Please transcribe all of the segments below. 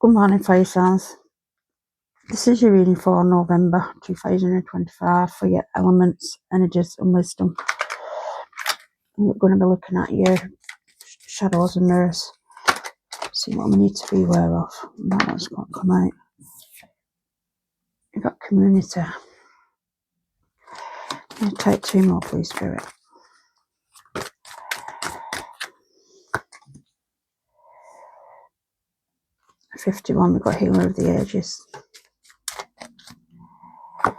Good morning, fire signs. This is your reading for November 2025 for your elements, energies and wisdom. And we're going to be looking at your shadows and mirrors. See what we need to be aware of. And that one's going to come out. You've got community. I'm going to take 2 more, please, Spirit. At 51, we've got Healer of the Ages. And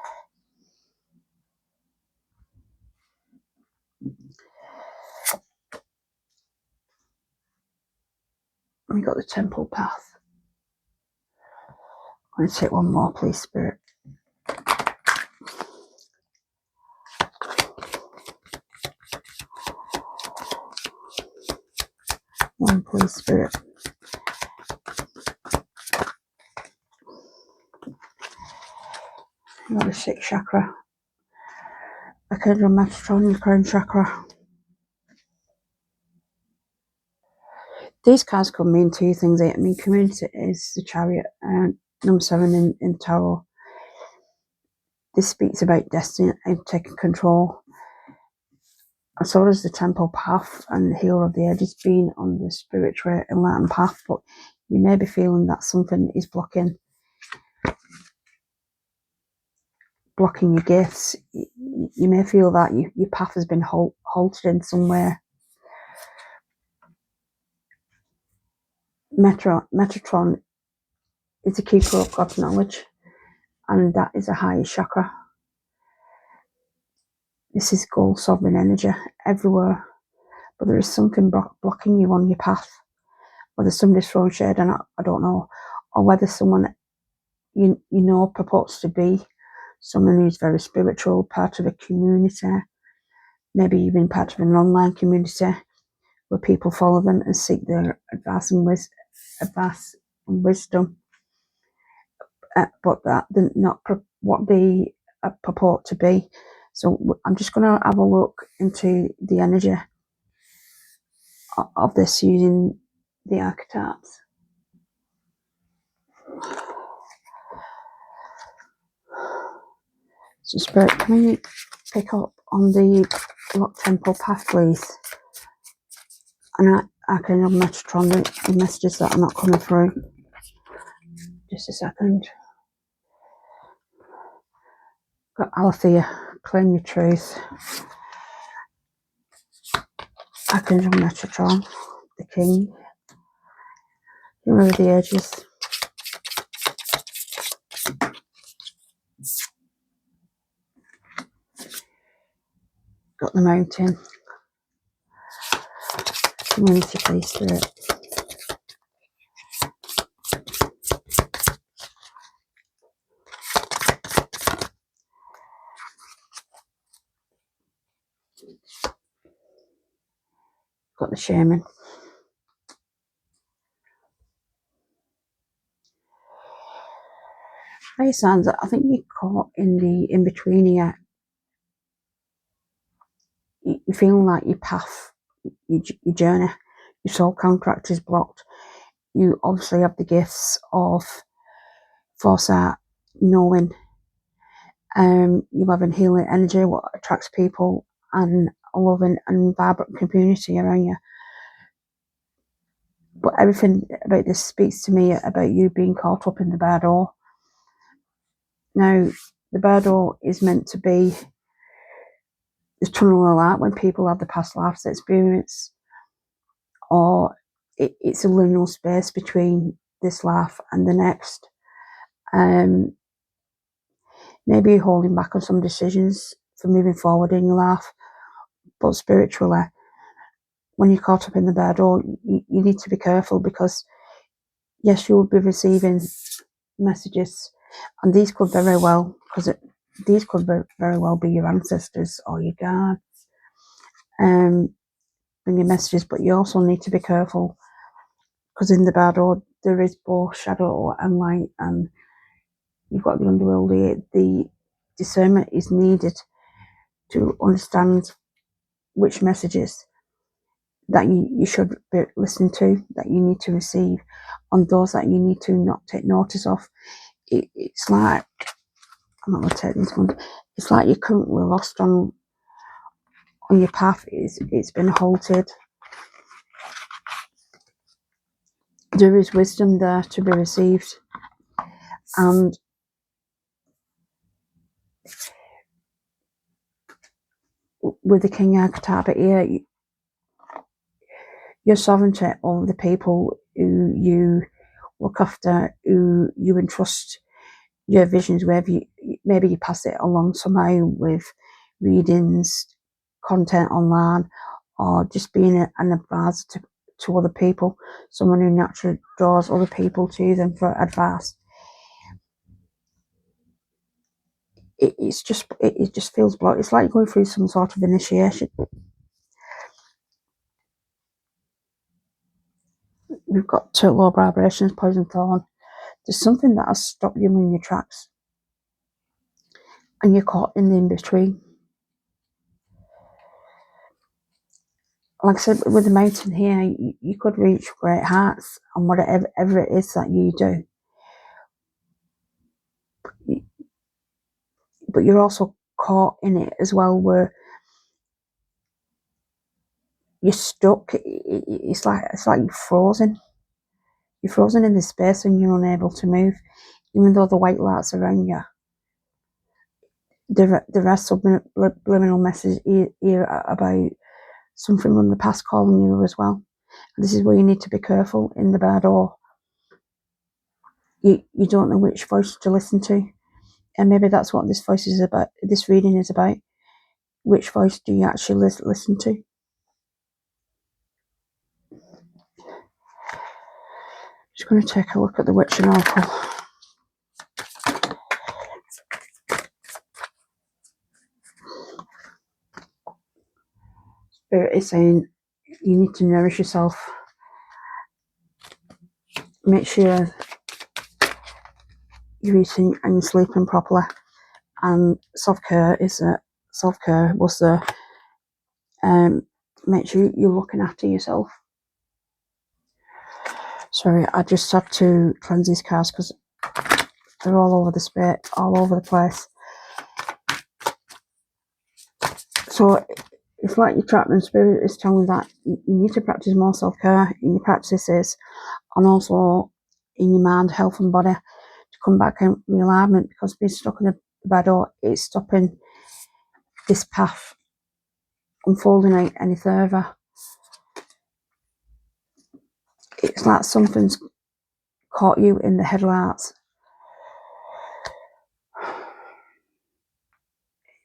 we've got the Temple Path. I'm going to take 1 more, please, Spirit. One, please, Spirit. You've got the 6th chakra. Pendulum, metatron, your crown chakra. These cards could mean 2 things. I mean, community is the Chariot, and number 7 in tarot. This speaks about destiny and taking control. And so does the Temple Path and the Healer of the Ages, being on the spiritual enlightened path. But you may be feeling that something is blocking your gifts. You may feel that your path has been halted in somewhere. Metatron is the keeper of God's knowledge, and that is a higher chakra. This is gold sovereign energy everywhere, but there is something blocking you on your path. Whether somebody's throwing shade on it, I don't know, or whether someone you know purports to be someone who's very spiritual, part of a community, maybe even part of an online community where people follow them and seek their advice and wisdom, but that they're not what they purport to be. So I'm just going to have a look into the energy of this using the archetypes. So Spirit, can you pick up on the Locked Temple Path, please? And I can have Metatron the messages that are not coming through. Just a second. Got Alethea, claim your truth. Archangel Metatron, the King. Healer of the Ages. Got the Mountain. Community, please, Spirit. Got the Shaman. Fire signs, I think you're caught in the in-between here. You're feeling like your path, your journey, your soul contract is blocked. You obviously have the gifts of foresight, knowing. You have a healing energy, what attracts people, and a loving and vibrant community around you. But everything about this speaks to me about you being caught up in the Bardo. Now, the Bardo is meant to be the tunnel of light when people have the past lives experience, or it's a liminal space between this life and the next. Maybe you're holding back on some decisions for moving forward in your life, but spiritually, when you're caught up in the Bardo, you need to be careful, because yes, you will be receiving messages, and these could very well, these could very well be your ancestors or your guides bringing messages. But you also need to be careful, because in the Bardo there is both shadow and light, and you've got the underworld here. The discernment is needed to understand which messages that you should be listening to, that you need to receive, on those that you need to not take notice of. It's like, I'm not going to take this one, it's like you're currently lost on your path. It's been halted. There is wisdom there to be received, and with the King Archetype here, your sovereignty over the people who you look after, who you entrust your visions with, maybe you pass it along somehow with readings, content online, or just being an advisor to other people, someone who naturally draws other people to them for advice. It just feels blocked. It's like going through some sort of initiation. We've got two low vibrations, poison thorn. There's something that has stopped you in your tracks, and you're caught in the in-between. Like I said, with the mountain here, you could reach great heights and whatever it is that you do. But you're also caught in it as well, where you're stuck. It's like you're frozen. You're frozen in this space and you're unable to move, even though the white light's around you. There are subliminal messages here about something from the past calling you as well. And this is where you need to be careful in the Bardo. You don't know which voice to listen to, and maybe that's what this voice is about. This reading is about. Which voice do you actually listen to? Just going to take a look at the Witch and Oracle. Spirit is saying you need to nourish yourself. Make sure you're eating and you're sleeping properly. And self-care was the make sure you're looking after yourself. Sorry, I just had to cleanse these cards because they're all over the space, all over the place. So it's like your trapped, and Spirit is telling you that you need to practice more self-care in your practices, and also in your mind, health and body, to come back in realignment, because being stuck in the Bardo is stopping this path unfolding out any further. It's like something's caught you in the headlights.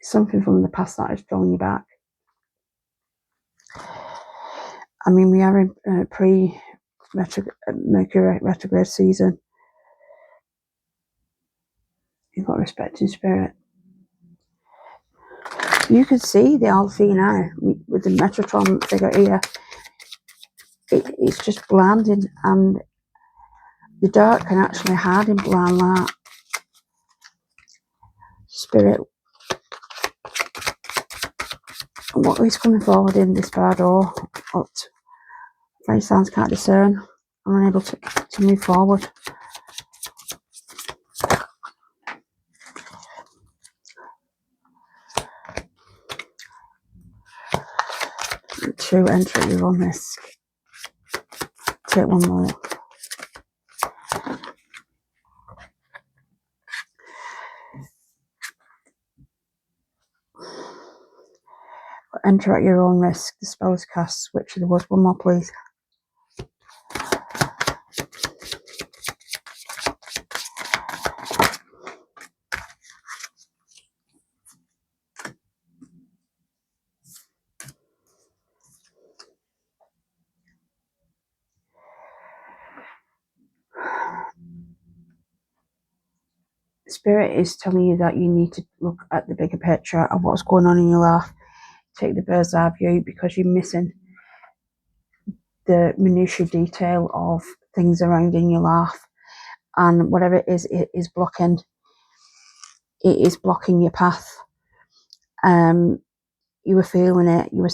Something from the past that is drawing you back. I mean, we are in Mercury retrograde season. You've got respect in Spirit. You can see the Alpha now with the metatron figure here. It's just blinding, and the dark can actually hide in blind light. Spirit, what is coming forward in this Bardo? My sounds can't discern. I'm unable to move forward. To enter at your own risk. Take one more. Enter at your own risk. The spell is cast. Switch. There was one more, please. Spirit is telling you that you need to look at the bigger picture of what's going on in your life. Take the bird's eye view, because you're missing the minutiae detail of things around in your life, and whatever it is blocking. It is blocking your path. You were feeling it. You were